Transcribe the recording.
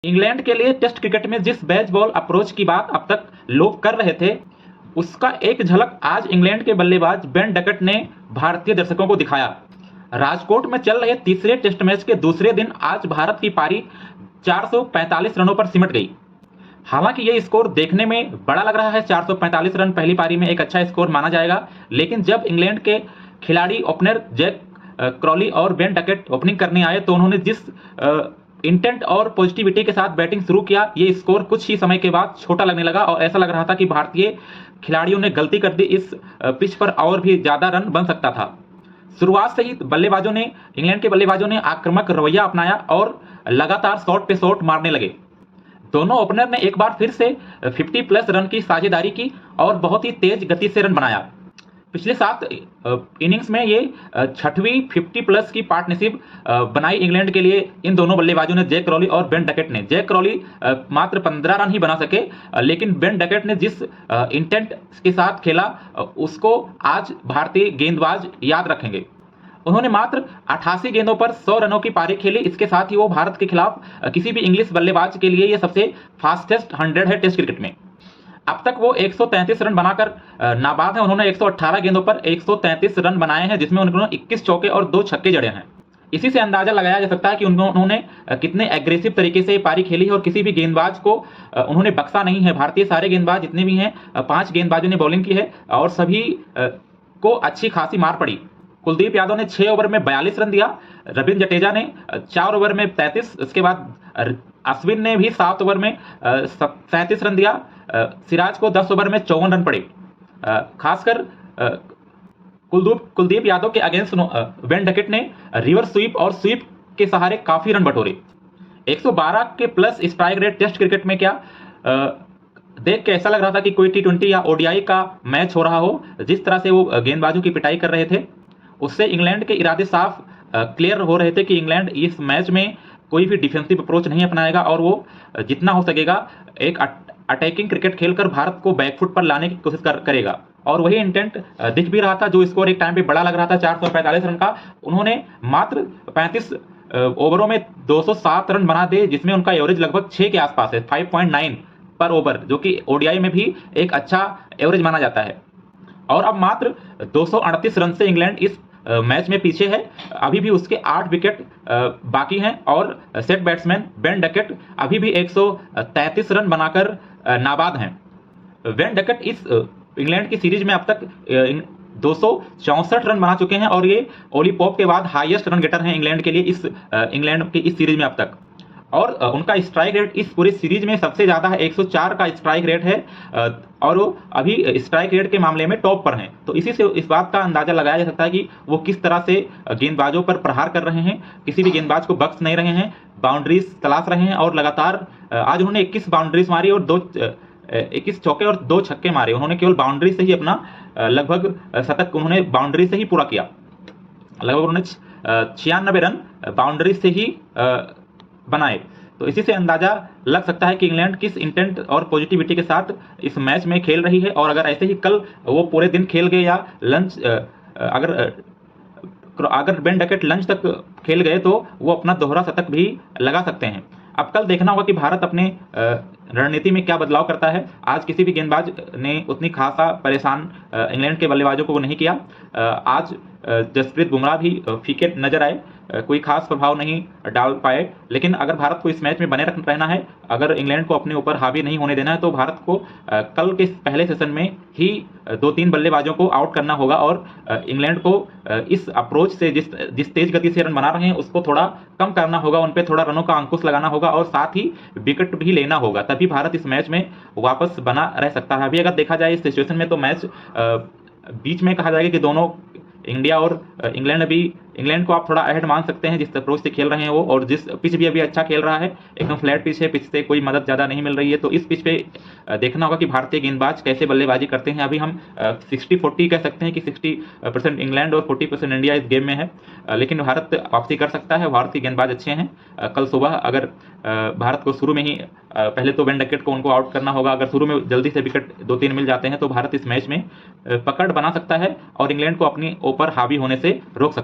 England के लिए test cricket में जिस बेसबॉल अप्रोच की बात अब तक लोग कर रहे थे, उसका एक झलक आज इंग्लैंड के बल्लेबाज बेन डकट ने भारतीय दर्शकों को दिखाया। राजकोट में चल रहे तीसरे टेस्ट मैच के दूसरे दिन आज भारत की पारी 445 रनों पर सिमट गई। हालांकि ये स्कोर देखने में बड़ा लग रहा है, 445 रन पहली पारी में एक अच्छा स्कोर माना जाएगा, लेकिन जब इंग्लैंड के खिलाड़ी ओपनर जैक क्रॉली और बेन डकट ओपनिंग करने आए तो उन्होंने जिस इंटेंट और पॉजिटिविटी के साथ बैटिंग शुरू किया, ये स्कोर कुछ ही समय के बाद छोटा लगने लगा और ऐसा लग रहा था कि भारतीय खिलाड़ियों ने गलती कर दी, इस पिच पर और भी ज्यादा रन बन सकता था। शुरुआत से ही इंग्लैंड के बल्लेबाजों ने आक्रामक रवैया अपनाया और लगातार शॉट पे शॉट मारने लगे। दोनों ओपनर ने एक बार फिर से 50 प्लस रन की साझेदारी की और बहुत ही तेज गति से रन बनाया। पिछले 7 इनिंग्स में ये छठवीं 50 प्लस की पार्टनरशिप बनाई इंग्लैंड के लिए इन दोनों बल्लेबाजों ने, जैक क्रॉली और बेन डकट ने। जैक क्रॉली मात्र 15 रन ही बना सके, लेकिन बेन डकट ने जिस इंटेंट के साथ खेला उसको आज भारतीय गेंदबाज याद रखेंगे। उन्होंने मात्र 88 गेंदों पर 100 रनों की पारी खेली। इसके साथ ही वो भारत के खिलाफ किसी भी इंग्लिश बल्लेबाज के लिए ये सबसे फास्टेस्ट 100 है टेस्ट क्रिकेट में। अब तक वो 133 रन बनाकर नाबाद है। उन्होंने 118 गेंदों पर 133 रन बनाए हैं, जिसमें उन्होंने 21 चौके और 2 छक्के जड़े हैं। इसी से अंदाजा लगाया जा सकता है कि उन्होंने कितने एग्रेसिव तरीके से पारी खेली है और किसी भी गेंदबाज को उन्होंने बख्शा नहीं है। भारतीय सारे गेंदबाज जितने भी हैं, 5 गेंदबाजों ने बॉलिंग की है और सभी को अच्छी खासी मार पड़ी। कुलदीप यादव ने 6 ओवर में 42 रन दिया, रविंद्र जडेजा ने 4 ओवर में 33, उसके बाद अश्विन ने भी 7 ओवर में 37 रन दिया, सिराज को 10 ओवर में 54 रन पड़े। खासकर कुलदीप यादव के अगेंस्ट बेन डकट ने रिवर्स स्वीप और स्वीप के सहारे काफी रन बटोरे। 112 के plus strike rate test cricket में क्या देख के ऐसा लग रहा था कि कोई T20 या ODI का मैच हो रहा हो। जिस तरह से वो गेंदबाजों की पिटाई कर रहे थे, उससे इंग्लैंड के इरादे साफ क्लियर हो रहे थे कि इंग्लैंड इस मैच में कोई भी डिफेंसिव अप्रोच नहीं अपनाएगा और वो जितना हो सकेगा एक अटैकिंग क्रिकेट खेलकर भारत को बैकफुट पर लाने की कोशिश करेगा। और वही इंटेंट दिख भी रहा था। जो स्कोर एक टाइम पे बड़ा लग रहा था 445 रन का, उन्होंने मात्र 35 ओवरों में 207 रन बना दिए, जिसमें उनका एवरेज लगभग 6 के आसपास है, 5.9 पर ओवर, जो कि ODI में भी एक अच्छा एवरेज माना जाता है। और अब मात्र 238 रन से इंग्लैंड इस मैच में पीछे है। अभी भी उसके 8 विकेट बाकी हैं और सेट बैट्समैन बेन डकट अभी भी 133 रन बनाकर नाबाद हैं। बेन डकट इस इंग्लैंड की सीरीज में अब तक 264 रन बना चुके हैं और ये ओली पॉप के बाद हाईएस्ट रन गेटर हैं इंग्लैंड के लिए इंग्लैंड की इस सीरीज में अब तक। और उनका स्ट्राइक रेट इस पूरी सीरीज में सबसे ज्यादा है, 104 का स्ट्राइक रेट है और वो अभी स्ट्राइक रेट के मामले में टॉप पर हैं। तो इसी से इस बात का अंदाजा लगाया जा सकता है कि वो किस तरह से गेंदबाजों पर प्रहार कर रहे हैं, किसी भी गेंदबाज को बख्श नहीं रहे हैं, बाउंड्रीज तलाश रहे हैं। और लगातार आज उन्होंने 21 बाउंड्रीज मारी और 21 चौके और 2 छक्के मारे। उन्होंने केवल बाउंड्री से ही अपना लगभग शतक उन्होंने बाउंड्री से ही पूरा किया। लगभग उन्होंने 96 रन बाउंड्री से ही बनाए। तो इसी से अंदाजा लग सकता है कि इंग्लैंड किस इंटेंट और पॉजिटिविटी के साथ इस मैच में खेल रही है। और अगर ऐसे ही कल वो पूरे दिन खेल गए या लंच अगर बेन डकट लंच तक खेल गए तो वो अपना दोहरा शतक भी लगा सकते हैं। अब कल देखना होगा कि भारत अपने रणनीति में क्या बदलाव करता है। आज किसी भी गेंदबाज ने उतनी खासा परेशान इंग्लैंड के बल्लेबाजों को नहीं किया। आज जसप्रीत बुमराह भी फीके नजर आए, कोई खास प्रभाव नहीं डाल पाए। लेकिन अगर भारत को इस मैच में बने रहना है, अगर इंग्लैंड को अपने ऊपर हावी नहीं होने देना है, तो भारत को कल के पहले सेशन में ही 2-3 बल्लेबाजों को आउट करना होगा और इंग्लैंड को इस अप्रोच से जिस तेज गति से रन बना रहे हैं उसको थोड़ा कम करना होगा, उन पे थोड़ा रनों का अंकुश लगाना होगा और साथ ही विकेट भी लेना होगा, तभी भारत इस मैच में वापस बना रह सकता है। अभी अगर देखा जाए इस सिचुएशन में तो मैच बीच में कहा जाएगा कि दोनों इंडिया और इंग्लैंड, अभी इंग्लैंड को आप थोड़ा अहेड मान सकते हैं जिस अप्रोच से खेल रहे हैं वो, और जिस पिच भी अभी अच्छा खेल रहा है, एकदम फ्लैट पिच है, पिच से कोई मदद ज़्यादा नहीं मिल रही है। तो इस पिच पे देखना होगा कि भारतीय गेंदबाज कैसे बल्लेबाजी करते हैं। अभी हम 60-40 कह सकते हैं कि 60% इंग्लैंड और 40% इंडिया इस गेम में है, लेकिन भारत वापसी कर सकता है। भारतीय गेंदबाज अच्छे हैं। कल सुबह अगर भारत को शुरू में ही पहले तो बेन डकट को उनको आउट करना होगा, अगर शुरू में जल्दी से विकेट 2-3 मिल जाते हैं तो भारत इस मैच में पकड़ बना सकता है और इंग्लैंड को अपनी ऊपर हावी होने से रोक सकता है।